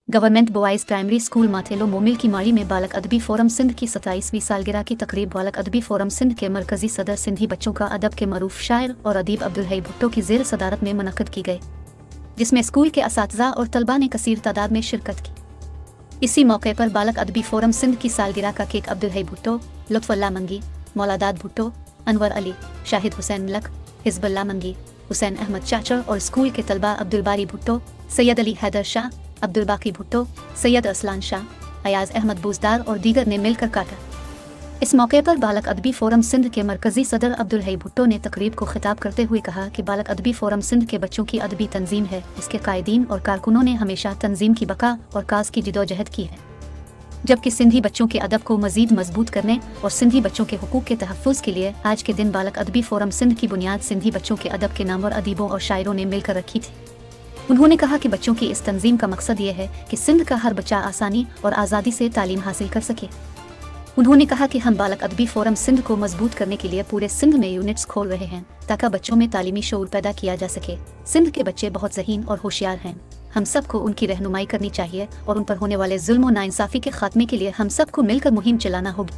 Government boys primary school Mathelo Momil की माड़ी में बालक अदबी फोरम सिंध की 27वीं सालगिरह की तकरीब बालक अदबी फोरम सिंध के मरकजी सदर सिंधी बच्चों का अदब के मरूफ शायर और अदीब अब्दुल हई भुट्टो की ज़ेर सदारत में मुनक़्क़िद की गई, जिसमें स्कूल के असातिज़ा और तलबा ने कसीर तादाद में शिरकत की। इसी मौके पर बालक अदबी फोरम सिंध की सालगिरह का केक अब्दुल हई भुट्टो, लुत्फ़ुल्लाह मंगी, मौलादाद भुट्टो, अनवर अली, शाहिद हुसैन मलक, हिज़्बुल्लाह मंगी, हुसैन अहमद चाचा और स्कूल के तलबा अब्दुल बारी भुट्टो, सैयद अली हैदर शाह, अब्दुल बाकी भुट्टो, सैयद असलान शाह, अयाज अहमद बूजदार और दीगर ने मिलकर काटा। इस मौके पर बालक अदबी फोरम सिंध के मरकजी सदर अब्दुल हई भुट्टो ने तकरीब को खिताब करते हुए कहा कि बालक अदबी फोरम सिंध के बच्चों की अदबी तंजीम है। इसके कायदीन और कारकुनों ने हमेशा तंजीम की बका और काज की जिदोजहद की है, जबकि सिंधी बच्चों के अदब को मजीद मजबूत करने और सिंधी बच्चों के हुकूक के तहफ़्फ़ुज़ के लिए आज के दिन बालक अदबी फोरम सिंध की बुनियाद सिंधी बच्चों के अदब के नामवर अदीबों और शायरों ने मिलकर रखी थी। उन्होंने कहा कि बच्चों की इस तंजीम का मकसद ये है कि सिंध का हर बच्चा आसानी और आज़ादी से तालीम हासिल कर सके। उन्होंने कहा कि हम बालक अदबी फोरम सिंध को मजबूत करने के लिए पूरे सिंध में यूनिट्स खोल रहे हैं ताकि बच्चों में तालीमी शऊर पैदा किया जा सके। सिंध के बच्चे बहुत ज़हीन और होशियार हैं, हम सबको उनकी रहनुमाई करनी चाहिए और उन पर होने वाले जुल्म और नाइंसाफ़ी के खात्मे के लिए हम सबको मिलकर मुहिम चलाना होगी।